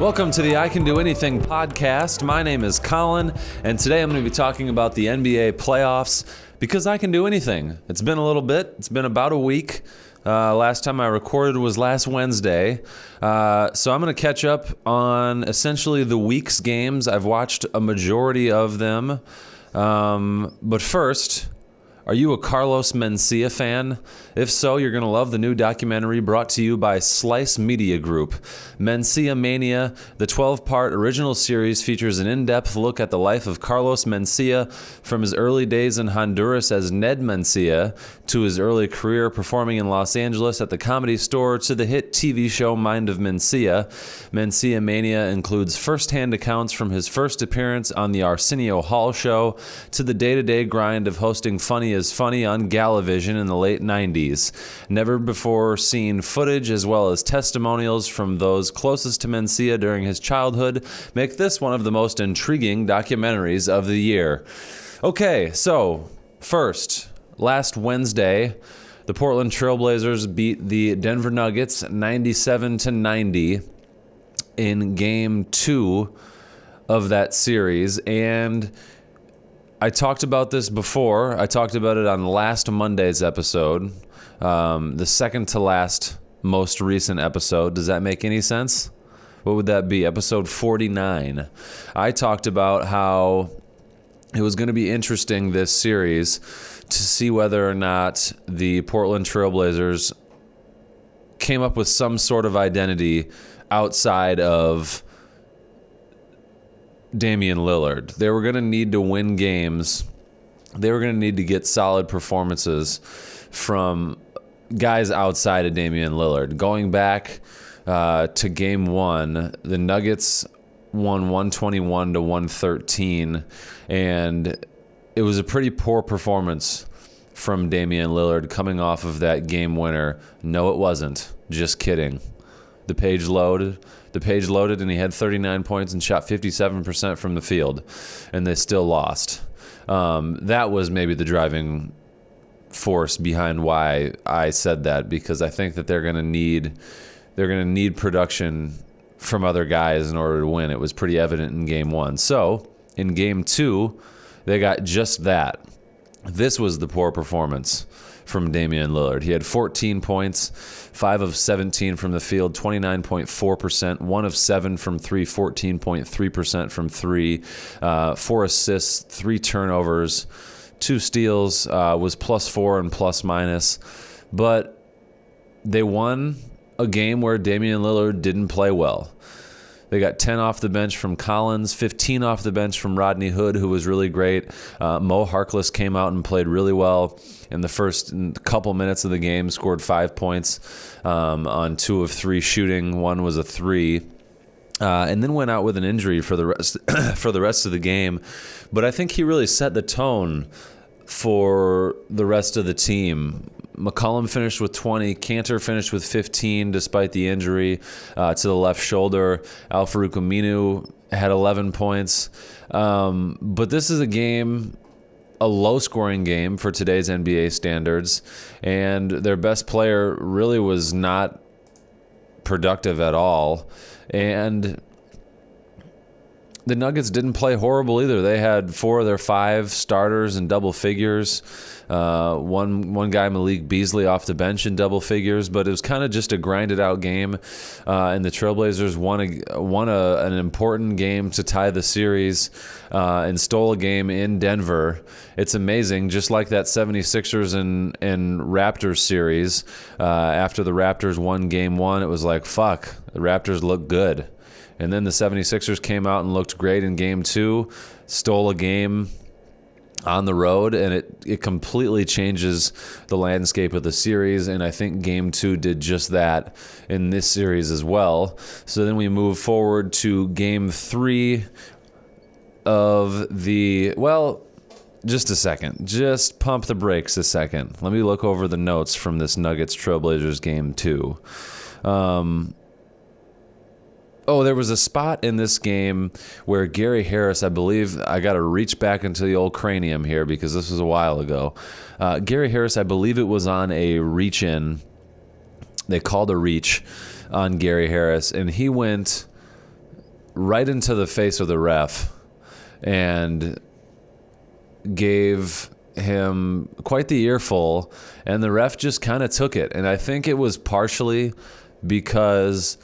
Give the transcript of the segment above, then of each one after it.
Welcome to the I Can Do Anything podcast. My name is Colin, and today I'm going to be talking about the NBA playoffs because I can do anything. It's been a little bit. It's been about a week. Last time I recorded was last Wednesday. So I'm going to catch up on essentially the week's games. I've watched a majority of them. But first, are you a Carlos Mencia fan? If so, you're going to love the new documentary brought to you by Slice Media Group. Mencia Mania, the 12-part original series, features an in-depth look at the life of Carlos Mencia from his early days in Honduras as Ned Mencia to his early career performing in Los Angeles at the Comedy Store to the hit TV show Mind of Mencia. Mencia Mania includes first-hand accounts from his first appearance on the Arsenio Hall show to the day-to-day grind of hosting Funny is Funny on Galavision in the late 90s. Never before seen footage as well as testimonials from those closest to Mencia during his childhood make this one of the most intriguing documentaries of the year. Okay, so first, last Wednesday, the Portland Trailblazers beat the Denver Nuggets 97-90 in Game 2 of that series, and I talked about this before. I talked about it on last Monday's episode, the second to last most recent episode. Does that make any sense? What would that be? Episode 49. I talked about how it was going to be interesting this series to see whether or not the Portland Trailblazers came up with some sort of identity outside of Damian Lillard. They were going to need to win games. They were going to need to get solid performances from guys outside of Damian Lillard. Going back to Game 1, the Nuggets won 121-113, and it was a pretty poor performance from Damian Lillard coming off of that game winner. No, it wasn't. Just kidding. The page loaded, and he had 39 points and shot 57% from the field, and they still lost. That was maybe the driving force behind why I said that, because I think that they're going to need production from other guys in order to win. It was pretty evident in Game 1. So in Game 2, they got just that. This was the poor performance from Damian Lillard. He had 14 points, 5 of 17 from the field, 29.4%, 1 of 7 from 3, 14.3% from 3, 4 assists, 3 turnovers, 2 steals, was +4 and +. But they won a game where Damian Lillard didn't play well. They got 10 off the bench from Collins, 15 off the bench from Rodney Hood, who was really great. Mo Harkless came out and played really well in the first couple minutes of the game, scored 5 points on 2 of 3 shooting. 1 was a 3. And then went out with an injury for the rest of the game. But I think he really set the tone for the rest of the team. McCollum finished with 20. Cantor finished with 15 despite the injury to the left shoulder. Al-Farouq Aminu had 11 points. But this is a low-scoring game for today's NBA standards, and their best player really was not productive at all. And the Nuggets didn't play horrible either. They had 4 of their 5 starters in double figures. One guy, Malik Beasley, off the bench in double figures, but it was kind of just a grinded out game. And the Trailblazers won an important game to tie the series and stole a game in Denver. It's amazing, just like that 76ers and Raptors series. After the Raptors won Game 1, it was like, fuck, the Raptors look good. And then the 76ers came out and looked great in Game 2, stole a game on the road, and it completely changes the landscape of the series, and I think Game 2 did just that in this series as well. So then we move forward to Game 3 of the, well, just a second. Just pump the brakes a second. Let me look over the notes from this Nuggets Trailblazers Game 2. There was a spot in this game where Gary Harris, I believe, I got to reach back into the old cranium here because this was a while ago. Gary Harris, I believe it was on a reach-in. They called a reach on Gary Harris, and he went right into the face of the ref and gave him quite the earful, and the ref just kind of took it. And I think it was partially because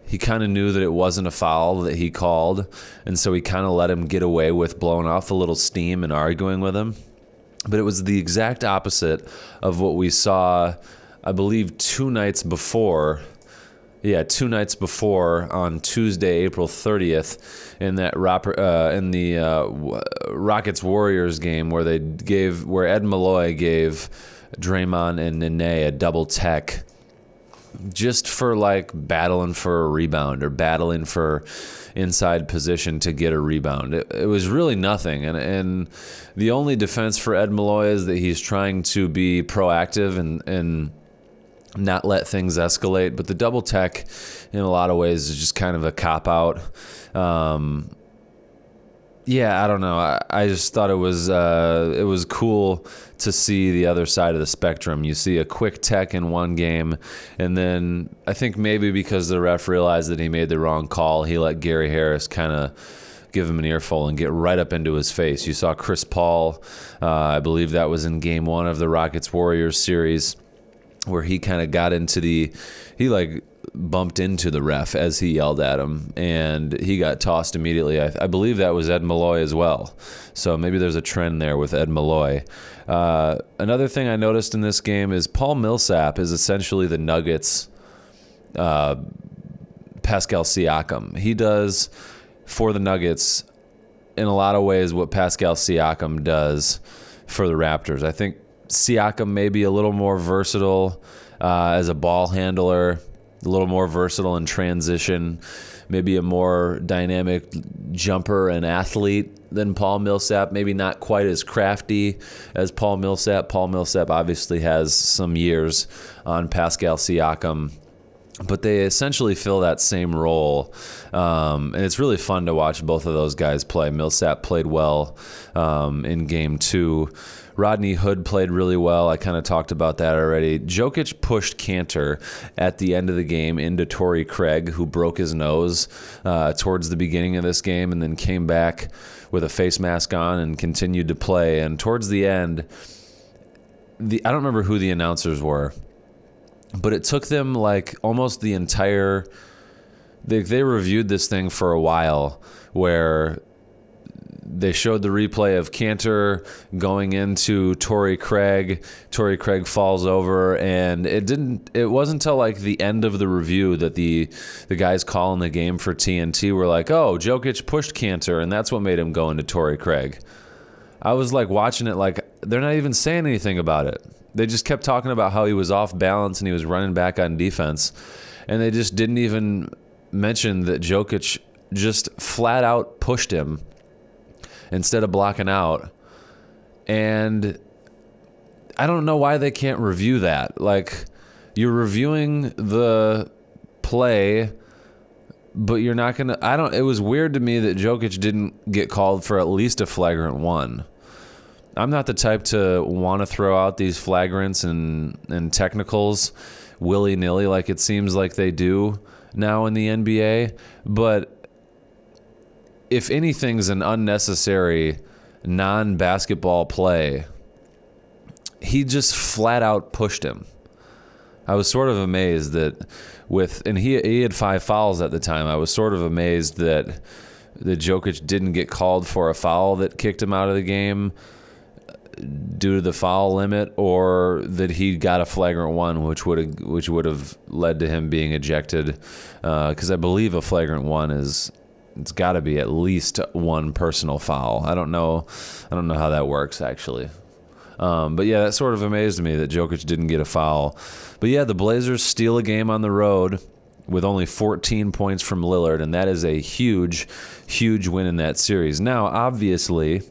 he kind of knew that it wasn't a foul that he called, and so he kind of let him get away with blowing off a little steam and arguing with him. But it was the exact opposite of what we saw, I believe, 2 nights before. Yeah, 2 nights before, on Tuesday, April 30th, in that Rockets Warriors game where Ed Malloy gave Draymond and Nene a double tech, just for like battling for a rebound or battling for inside position to get a rebound. It was really nothing, and the only defense for Ed Malloy is that he's trying to be proactive and not let things escalate. But the double tech, in a lot of ways, is just kind of a cop-out. Yeah, I don't know. I just thought it was cool to see the other side of the spectrum. You see a quick tech in one game, and then I think maybe because the ref realized that he made the wrong call, he let Gary Harris kind of give him an earful and get right up into his face. You saw Chris Paul, I believe that was in game 1 of the Rockets-Warriors series, where he kind of got into he bumped into the ref as he yelled at him, and he got tossed immediately. I believe that was Ed Malloy as well. So maybe there's a trend there with Ed Malloy. Another thing I noticed in this game is Paul Millsap is essentially the Nuggets' Pascal Siakam. He does for the Nuggets in a lot of ways what Pascal Siakam does for the Raptors. I think Siakam may be a little more versatile as a ball handler, a little more versatile in transition, maybe a more dynamic jumper and athlete than Paul Millsap, maybe not quite as crafty as Paul Millsap. Paul Millsap obviously has some years on Pascal Siakam, but they essentially fill that same role, and it's really fun to watch both of those guys play. Millsap played well in Game 2. Rodney Hood played really well. I kind of talked about that already. Jokic pushed Cantor at the end of the game into Torrey Craig, who broke his nose towards the beginning of this game, and then came back with a face mask on and continued to play. And towards the end, I don't remember who the announcers were, but it took them like almost the entire... They reviewed this thing for a while, where they showed the replay of Cantor going into Torrey Craig. Torrey Craig falls over, and it wasn't until like the end of the review that the guys calling the game for TNT were like, oh, Jokic pushed Cantor, and that's what made him go into Torrey Craig. I was like watching it like they're not even saying anything about it. They just kept talking about how he was off balance and he was running back on defense, and they just didn't even mention that Jokic just flat out pushed him instead of blocking out. And I don't know why they can't review that. Like, you're reviewing the play, but you're not going to... It was weird to me that Jokic didn't get called for at least a flagrant one. I'm not the type to want to throw out these flagrants and technicals willy-nilly like it seems like they do now in the NBA, but if anything's an unnecessary non-basketball play, he just flat out pushed him. I was sort of amazed that and he had 5 fouls at the time. I was sort of amazed that Jokic didn't get called for a foul that kicked him out of the game due to the foul limit, or that he got a flagrant one, which would have led to him being ejected. Because I believe a flagrant one it's got to be at least one personal foul. I don't know how that works actually. But yeah, that sort of amazed me that Jokic didn't get a foul. But yeah, the Blazers steal a game on the road with only 14 points from Lillard, and that is a huge, huge win in that series. Now, obviously,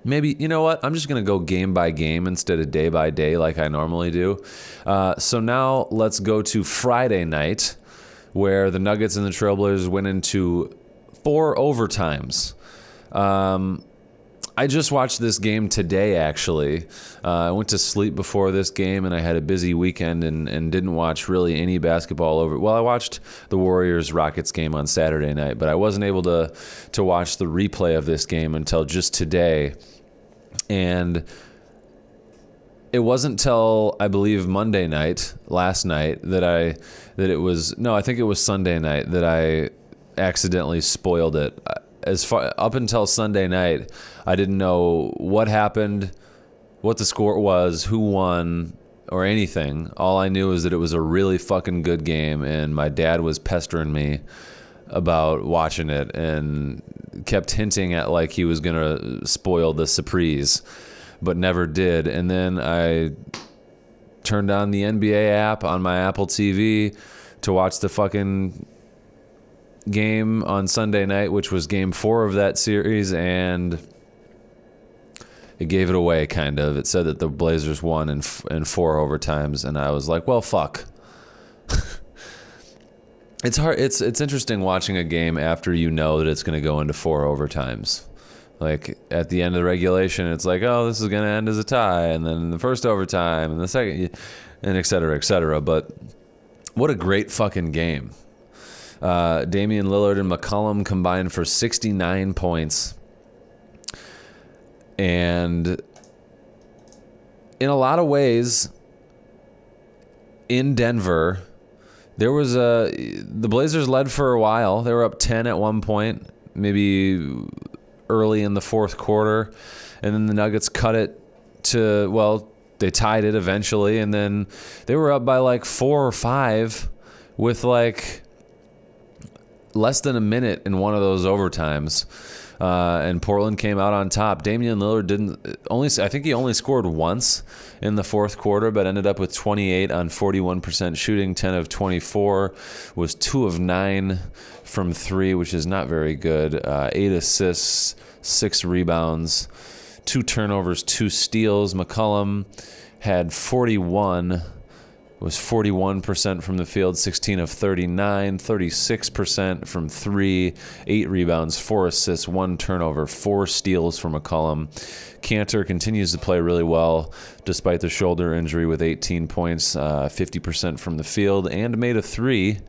maybe, you know what? I'm just going to go game by game instead of day by day like I normally do. So now let's go to Friday night, where the Nuggets and the Trailblazers went into 4 overtimes. I just watched this game today, actually. I went to sleep before this game, and I had a busy weekend and didn't watch really any basketball over. Well, I watched the Warriors-Rockets game on Saturday night, but I wasn't able to watch the replay of this game until just today. And it wasn't till, I believe, Monday night, last night, I think it was Sunday night that I accidentally spoiled it. Up until Sunday night, I didn't know what happened, what the score was, who won, or anything. All I knew is that it was a really fucking good game, and my dad was pestering me about watching it and kept hinting at like he was going to spoil the surprise, but never did. And then I turned on the NBA app on my Apple TV to watch the fucking game on Sunday night, which was game 4 of that series, and it gave it away, kind of. It said that the Blazers won in 4 overtimes, and I was like, well, fuck. It's hard. It's interesting watching a game after you know that it's going to go into 4 overtimes. Like, at the end of the regulation, it's like, oh, this is going to end as a tie, and then the first overtime, and the second, and et cetera, et cetera. But what a great fucking game. Damian Lillard and McCollum combined for 69 points. And in a lot of ways, in Denver, the Blazers led for a while. They were up 10 at one point, maybe early in the fourth quarter. And then the Nuggets cut it to, well, they tied it eventually. And then they were up by like 4 or 5 with like less than a minute in one of those overtimes, and Portland came out on top. Damian Lillard I think he only scored once in the fourth quarter, but ended up with 28 on 41% shooting, 10 of 24, was 2 of 9 from 3, which is not very good. 8 assists, 6 rebounds, 2 turnovers, 2 steals. McCollum had 41. Was 41% from the field, 16 of 39, 36% from 3, 8 rebounds, 4 assists, 1 turnover, 4 steals from McCollum. Cantor continues to play really well despite the shoulder injury with 18 points, 50% from the field, and made a 3,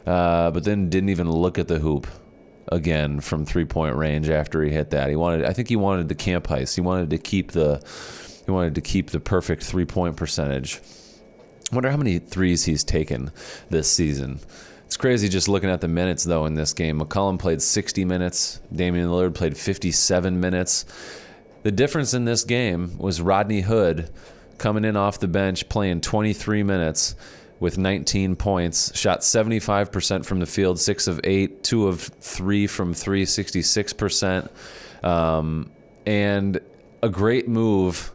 but then didn't even look at the hoop again from 3-point range after he hit that. I think he wanted the camp heist. He wanted to keep the perfect 3-point percentage. I wonder how many threes he's taken this season. It's crazy just looking at the minutes, though, in this game. McCollum played 60 minutes. Damian Lillard played 57 minutes. The difference in this game was Rodney Hood coming in off the bench, playing 23 minutes with 19 points, shot 75% from the field, 6 of 8, 2 of 3 from 3, 66%. And a great move,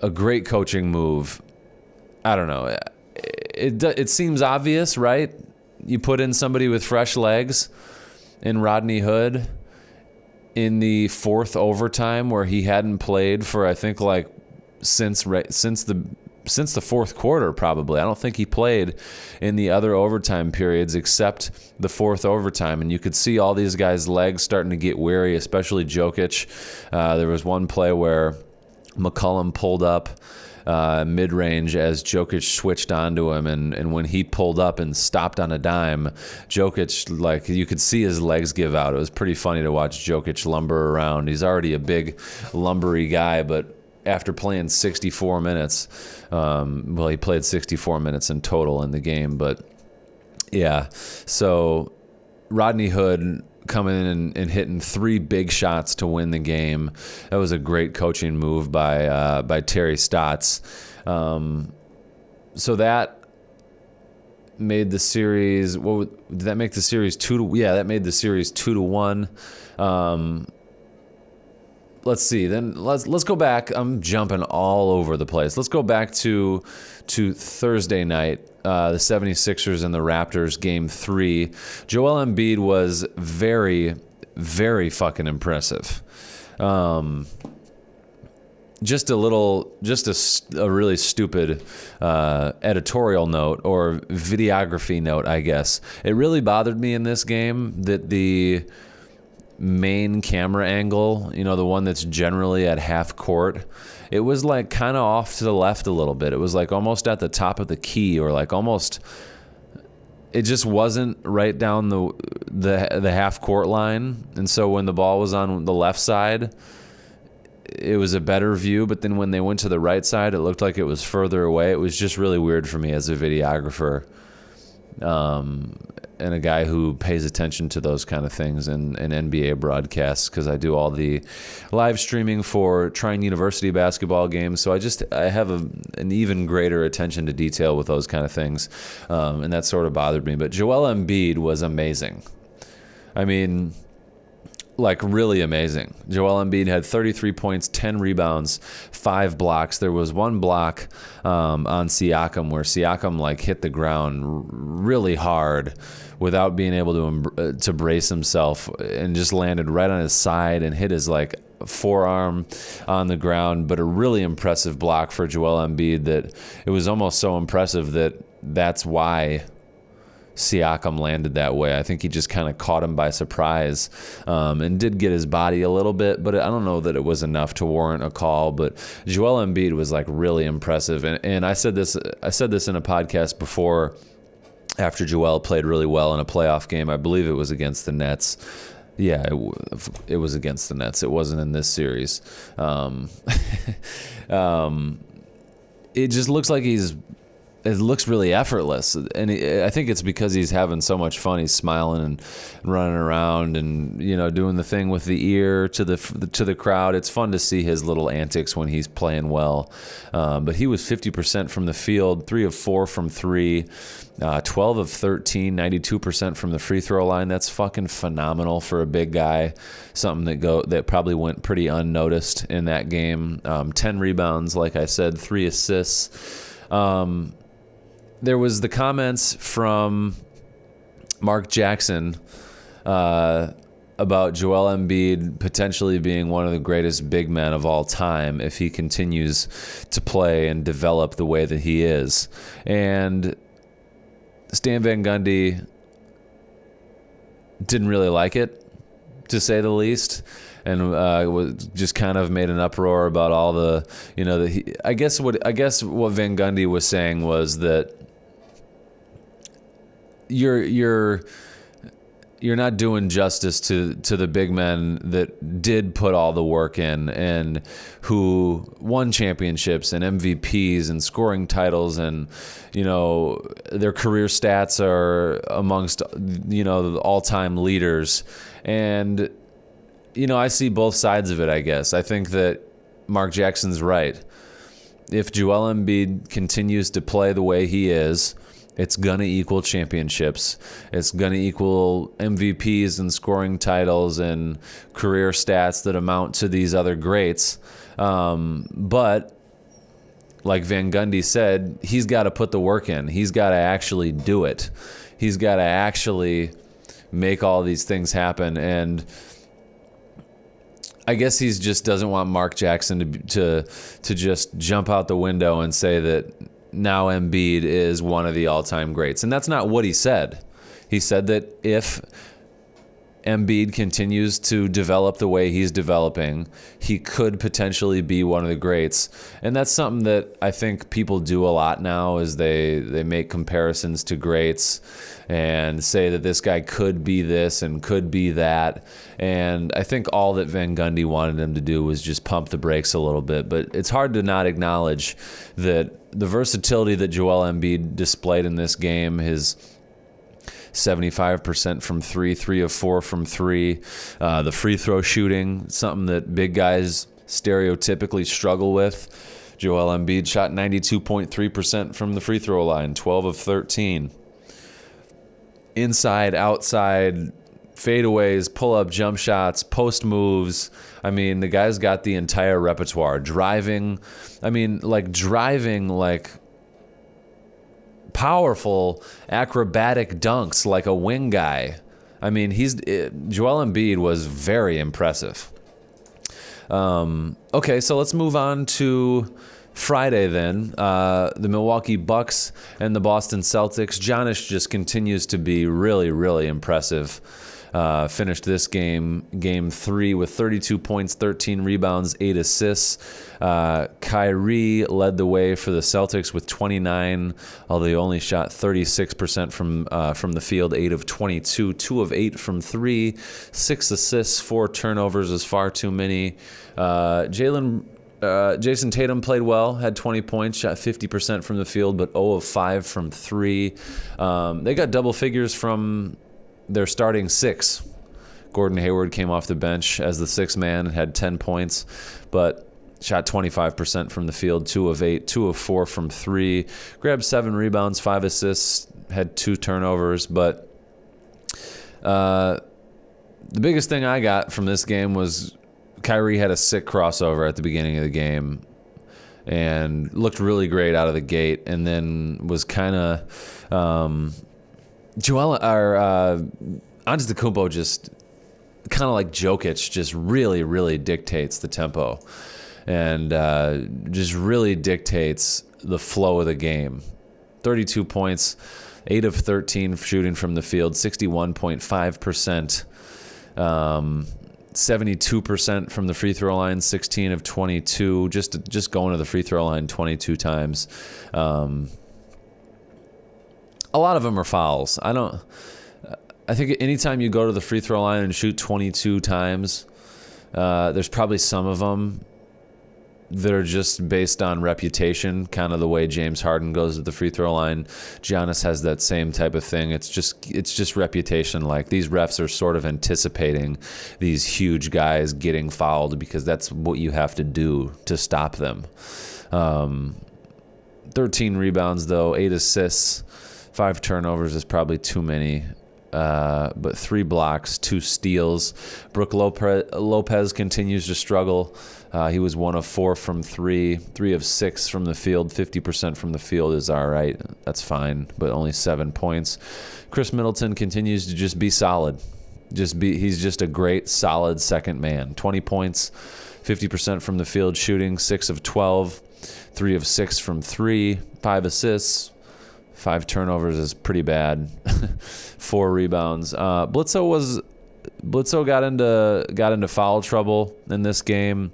a great coaching move. I don't know. It seems obvious, right? You put in somebody with fresh legs in Rodney Hood in the fourth overtime where he hadn't played for, I think, like since the fourth quarter, probably. I don't think he played in the other overtime periods except the fourth overtime. And you could see all these guys' legs starting to get weary, especially Jokic. There was one play where McCollum pulled up mid-range as Jokic switched onto him, and when he pulled up and stopped on a dime, Jokic, like, you could see his legs give out. It was pretty funny to watch Jokic lumber around. He's already a big, lumbery guy, but after playing 64 minutes, he played 64 minutes in total in the game, but yeah, so Rodney Hood coming in and hitting 3 big shots to win the game. That was a great coaching move by Terry Stotts. So that made the series. Did that make the series 2-1? Yeah, that made the series 2-1. Let's see. Then let's go back. I'm jumping all over the place. Let's go back to Thursday night. The 76ers and the Raptors, Game 3. Joel Embiid was very, very fucking impressive. Just a really stupid editorial note or videography note, I guess. It really bothered me in this game that main camera angle, the one that's generally at half court, it was like kind of off to the left a little bit. It was like almost at the top of the key, or like almost, it just wasn't right down the half court line. And so when the ball was on the left side, it was a better view, but then when they went to the right side, it looked like it was further away. It was just really weird for me as a videographer. And a guy who pays attention to those kind of things in NBA broadcasts, because I do all the live streaming for Trine University basketball games. So I have an even greater attention to detail with those kind of things. And that sort of bothered me. But Joel Embiid was amazing. I mean, like really amazing. Joel Embiid had 33 points, 10 rebounds, 5 blocks. There was one block on Siakam where Siakam like hit the ground really hard without being able to brace himself, and just landed right on his side and hit his like forearm on the ground. But a really impressive block for Joel Embiid that it was almost so impressive that's why Siakam landed that way. I think he just kind of caught him by surprise, and did get his body a little bit, but I don't know that it was enough to warrant a call. But Joel Embiid was like really impressive, and I said this in a podcast before, after Joel played really well in a playoff game. I believe it was against the Nets. Yeah, it was against the Nets. It wasn't in this series. It just looks like it looks really effortless, and I think it's because he's having so much fun. He's smiling and running around, and doing the thing with the ear to the crowd. It's fun to see his little antics when he's playing well. But he was 50% from the field, 3 of 4 from 3, 12 of 13, 92% from the free throw line. That's fucking phenomenal for a big guy. Something that probably went pretty unnoticed in that game. 10 rebounds, like I said, 3 assists. There was the comments from Mark Jackson about Joel Embiid potentially being one of the greatest big men of all time if he continues to play and develop the way that he is. And Stan Van Gundy didn't really like it, to say the least. And was just kind of made an uproar about all the, I guess what Van Gundy was saying was that you're not doing justice to the big men that did put all the work in and who won championships and MVPs and scoring titles, and their career stats are amongst the all-time leaders. And I see both sides of it, I guess. I think that Mark Jackson's right. If Joel Embiid continues to play the way he is, it's going to equal championships. It's going to equal MVPs and scoring titles and career stats that amount to these other greats. But like Van Gundy said, he's got to put the work in. He's got to actually do it. He's got to actually make all these things happen. And I guess he just doesn't want Mark Jackson to just jump out the window and say that now Embiid is one of the all-time greats. And that's not what he said. He said that if Embiid continues to develop the way he's developing, he could potentially be one of the greats. And that's something that I think people do a lot now, is they make comparisons to greats and say that this guy could be this and could be that. And I think all that Van Gundy wanted him to do was just pump the brakes a little bit. But it's hard to not acknowledge that the versatility that Joel Embiid displayed in this game, his 75% from 3, 3 of 4 from 3, the free throw shooting, something that big guys stereotypically struggle with. Joel Embiid shot 92.3% from the free throw line, 12 of 13. Inside, outside, fadeaways, pull-up jump shots, post moves. I mean, the guy's got the entire repertoire. Driving powerful acrobatic dunks like a wing guy. I mean, Joel Embiid was very impressive. Okay, so let's move on to Friday then. The Milwaukee Bucks and the Boston Celtics. Giannis just continues to be really, really impressive. finished this game 3, with 32 points, 13 rebounds, 8 assists. Kyrie led the way for the Celtics with 29, although he only shot 36% from the field, 8 of 22, 2 of 8 from 3, 6 assists, 4 turnovers is far too many. Jason Tatum played well, had 20 points, shot 50% from the field, but 0 of 5 from 3. They got double figures from their starting 6. Gordon Hayward came off the bench as the 6th man and had 10 points, but shot 25% from the field, 2 of 8, 2 of 4 from 3, grabbed 7 rebounds, 5 assists, had 2 turnovers. But the biggest thing I got from this game was Kyrie had a sick crossover at the beginning of the game and looked really great out of the gate, and then was kind of Antetokounmpo just kind of like Jokic, just really, really dictates the tempo and just really dictates the flow of the game. 32 points, 8 of 13 shooting from the field, 61.5%, 72% from the free throw line, 16 of 22, just going to the free throw line 22 times. A lot of them are fouls. I think anytime you go to the free throw line and shoot 22 times, there's probably some of them that are just based on reputation, kind of the way James Harden goes to the free throw line. Giannis has that same type of thing. It's just reputation. Like, these refs are sort of anticipating these huge guys getting fouled because that's what you have to do to stop them. 13 rebounds, though, 8 assists, 5 turnovers is probably too many. But 3 blocks, 2 steals. Brook Lopez continues to struggle. He was 1 of 4 from 3, 3 of 6 from the field. 50% from the field is all right. That's fine, but only 7 points. Chris Middleton continues to just be solid. He's just a great, solid second man. 20 points, 50% from the field shooting, 6 of 12, 3 of 6 from 3, 5 assists. 5 turnovers is pretty bad. 4 rebounds. Bledsoe got into foul trouble in this game.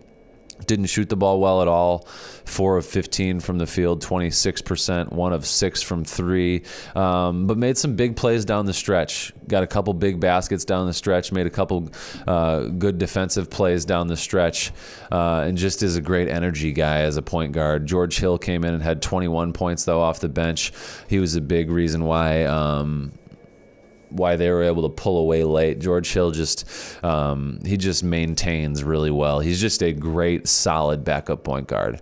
Didn't shoot the ball well at all. 4 of 15 from the field, 26%, 1 of 6 from 3. But made some big plays down the stretch. Got a couple big baskets down the stretch. Made a couple good defensive plays down the stretch. And just is a great energy guy as a point guard. George Hill came in and had 21 points, though, off the bench. He was a big reason why they were able to pull away late. George Hill he just maintains really well. He's just a great, solid backup point guard.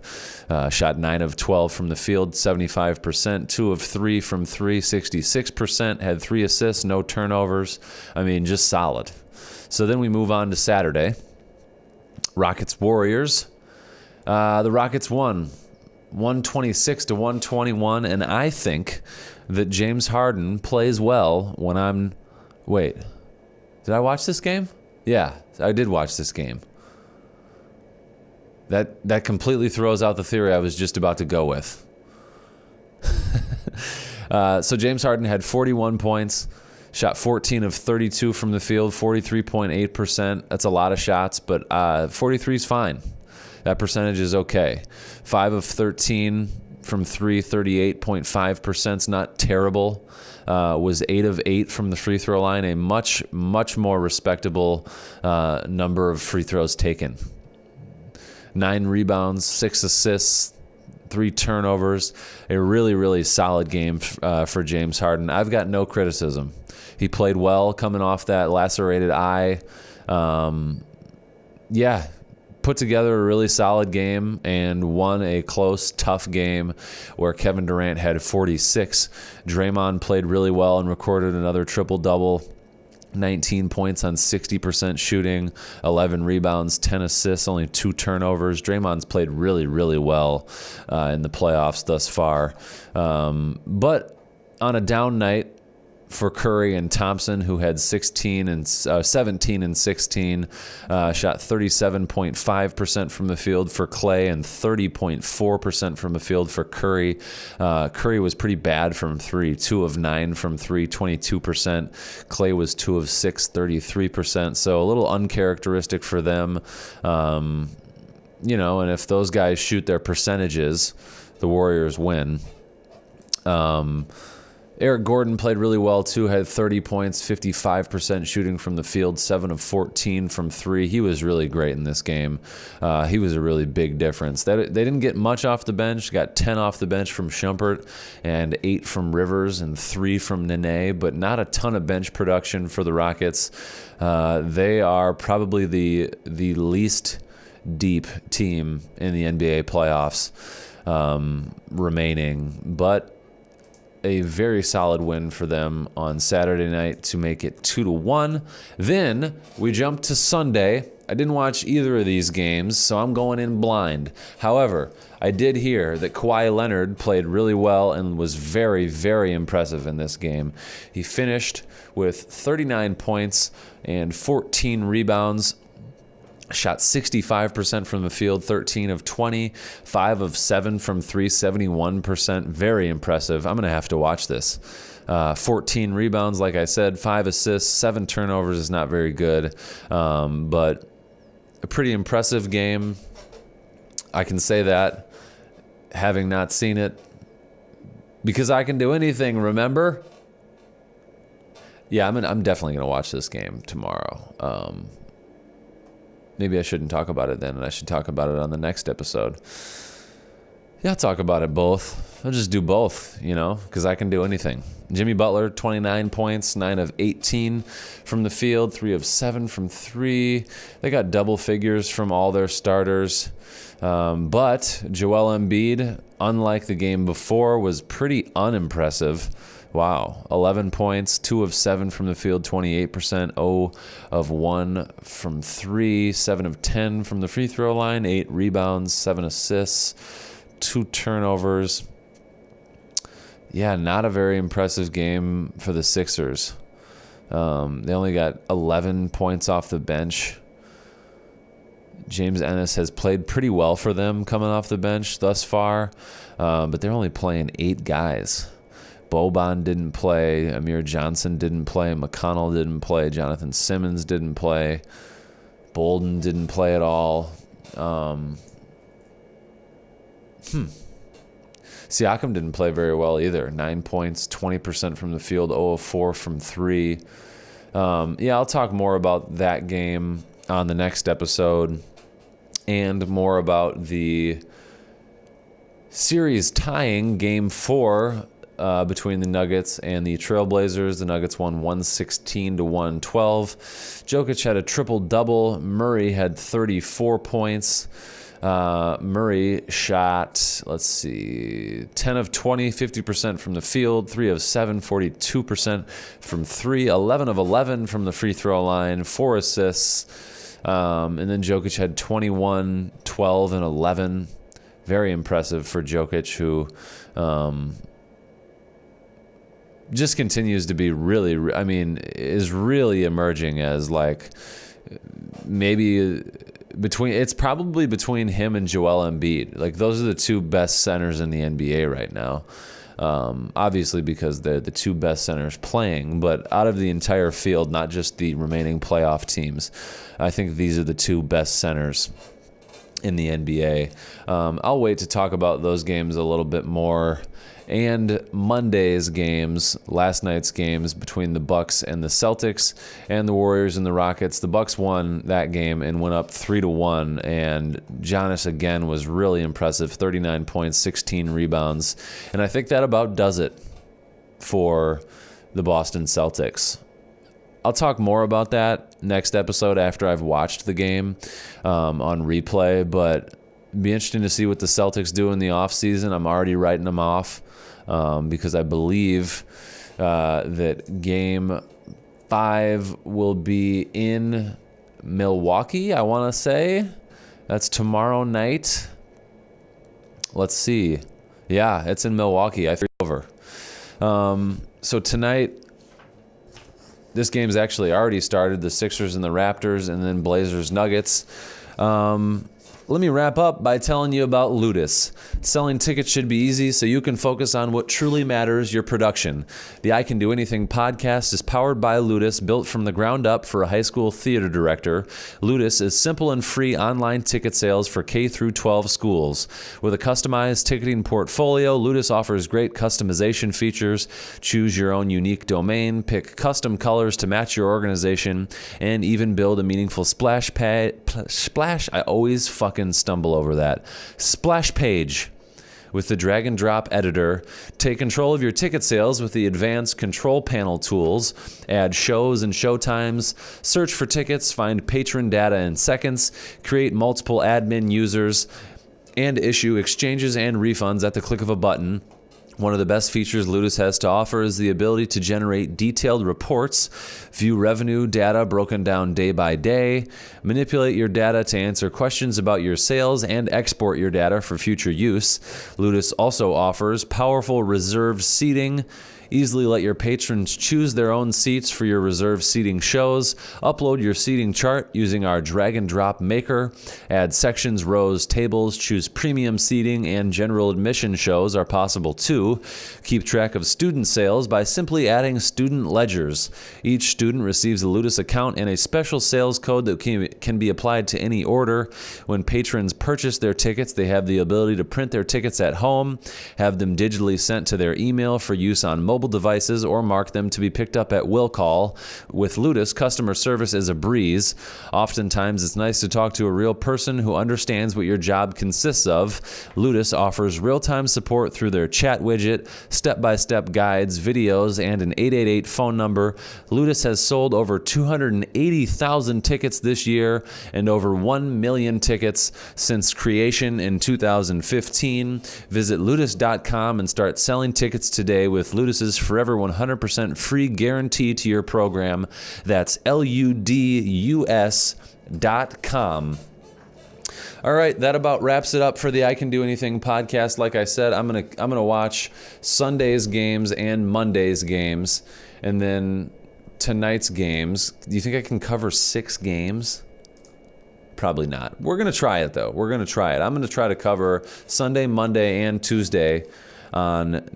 Shot 9 of 12 from the field, 75%, 2 of 3 from 3, 66%, had 3 assists, no turnovers. I mean, just solid. So then we move on to Saturday. Rockets-Warriors. The Rockets won 126-121, and I think that James Harden plays well when Wait, did I watch this game? Yeah, I did watch this game. That completely throws out the theory I was just about to go with. So James Harden had 41 points, shot 14 of 32 from the field, 43.8%. That's a lot of shots, but 43 is fine. That percentage is okay. 5 of 13 from 3, 38.5% is not terrible. Was 8 of 8 from the free throw line, a much, much more respectable number of free throws taken. 9 rebounds, 6 assists, 3 turnovers. A really, really solid game for James Harden. I've got no criticism. He played well coming off that lacerated eye. Put together a really solid game and won a close, tough game where Kevin Durant had 46. Draymond played really well and recorded another triple-double. 19 points on 60% shooting, 11 rebounds, 10 assists, only 2 turnovers. Draymond's played really, really well in the playoffs thus far. But on a down night, for Curry and Thompson, who had 17 and 16, shot 37.5% from the field for Clay and 30.4% from the field for Curry. Curry was pretty bad from three, 2 of 9 from three, 22%. Clay was 2 of 6, 33%. So a little uncharacteristic for them. And if those guys shoot their percentages, the Warriors win. Eric Gordon played really well, too, had 30 points, 55% shooting from the field, 7 of 14 from three. He was really great in this game. He was a really big difference. They didn't get much off the bench, got 10 off the bench from Shumpert and 8 from Rivers and 3 from Nene, but not a ton of bench production for the Rockets. They are probably the least deep team in the NBA playoffs remaining, but a very solid win for them on Saturday night to make it 2-1. Then we jumped to Sunday. I didn't watch either of these games, so I'm going in blind. However, I did hear that Kawhi Leonard played really well and was very, very impressive in this game. He finished with 39 points and 14 rebounds. Shot 65% from the field, 13 of 20, 5 of 7 from 3, 71%. Very impressive. I'm going to have to watch this. 14 rebounds, like I said, 5 assists, 7 turnovers is not very good, but a pretty impressive game. I can say that, having not seen it, because I can do anything, remember? Yeah, I'm definitely going to watch this game tomorrow. Maybe I shouldn't talk about it then, and I should talk about it on the next episode. Yeah, I'll talk about it both. I'll just do both, because I can do anything. Jimmy Butler, 29 points, 9 of 18 from the field, 3 of 7 from 3. They got double figures from all their starters. But Joel Embiid, unlike the game before, was pretty unimpressive. Wow, 11 points, 2 of 7 from the field, 28%, 0 of 1 from 3, 7 of 10 from the free throw line, 8 rebounds, 7 assists, 2 turnovers. Yeah, not a very impressive game for the Sixers. They only got 11 points off the bench. James Ennis has played pretty well for them coming off the bench thus far, but they're only playing 8 guys. Boban didn't play, Amir Johnson didn't play, McConnell didn't play, Jonathan Simmons didn't play, Bolden didn't play at all. Siakam didn't play very well either. 9 points, 20% from the field, 0 of 4 from 3. I'll talk more about that game on the next episode and more about the series tying Game 4 between the Nuggets and the Trailblazers. The Nuggets won 116 to 112. Jokic had a triple-double. Murray had 34 points. Murray shot, 10 of 20, 50% from the field, 3 of 7, 42% from 3, 11 of 11 from the free throw line, 4 assists. And then Jokic had 21, 12, and 11. Very impressive for Jokic, who just continues to be is really emerging as it's probably between him and Joel Embiid. Those are the 2 best centers in the NBA right now. Obviously because they're the 2 best centers playing, but out of the entire field, not just the remaining playoff teams, I think these are the 2 best centers in the NBA. I'll wait to talk about those games a little bit more. And Monday's games, last night's games between the Bucks and the Celtics and the Warriors and the Rockets. The Bucks won that game and went up 3-1. And Giannis again was really impressive, 39 points, 16 rebounds. And I think that about does it for the Boston Celtics. I'll talk more about that next episode after I've watched the game on replay, but it'd be interesting to see what the Celtics do in the offseason. I'm already writing them off because I believe that Game 5 will be in Milwaukee, I want to say. That's tomorrow night. Let's see. Yeah, it's in Milwaukee. I threw over. So tonight this game's actually already started, the Sixers and the Raptors, and then Blazers Nuggets. Let me wrap up by telling you about Ludus. Selling tickets should be easy so you can focus on what truly matters, your production. The I Can Do Anything podcast is powered by Ludus, built from the ground up for a high school theater director. Ludus is simple and free online ticket sales for K through 12 schools. With a customized ticketing portfolio, Ludus offers great customization features. Choose your own unique domain, pick custom colors to match your organization, and even build a meaningful splash. I always fucking stumble over that. Splash page. With the drag and drop editor, take control of your ticket sales with the advanced control panel tools. Add shows and showtimes, search for tickets, find patron data in seconds, create multiple admin users, and issue exchanges and refunds at the click of a button. One of the best features Ludus has to offer is the ability to generate detailed reports, view revenue data broken down day by day, manipulate your data to answer questions about your sales, and export your data for future use. Ludus also offers powerful reserved seating. Easily let your patrons choose their own seats for your reserved seating shows. Upload your seating chart using our drag and drop maker. Add sections, rows, tables. Choose premium seating, and general admission shows are possible too. Keep track of student sales by simply adding student ledgers. Each student receives a Ludus account and a special sales code that can be applied to any order. When patrons purchase their tickets, they have the ability to print their tickets at home, have them digitally sent to their email for use on mobile devices, or mark them to be picked up at will call. With Ludus, customer service is a breeze. Oftentimes, it's nice to talk to a real person who understands what your job consists of. Ludus offers real-time support through their chat widget, step-by-step guides, videos, and an 888 phone number. Ludus has sold over 280,000 tickets this year and over 1 million tickets since creation in 2015. Visit ludus.com and start selling tickets today with Ludus's forever 100% free guarantee to your program. That's ludus.com. All right, that about wraps it up for the I Can Do Anything podcast. Like I said, I'm gonna watch Sunday's games and Monday's games, and then tonight's games. Do you think I can cover 6 games? Probably not. We're gonna try it though. We're gonna try it. I'm gonna try to cover Sunday, Monday, and Tuesday on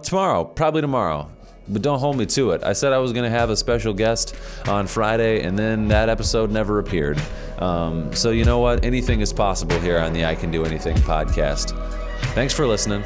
tomorrow, probably tomorrow, but don't hold me to it. I said I was going to have a special guest on Friday, and then that episode never appeared. So you know what? Anything is possible here on the I Can Do Anything podcast. Thanks for listening.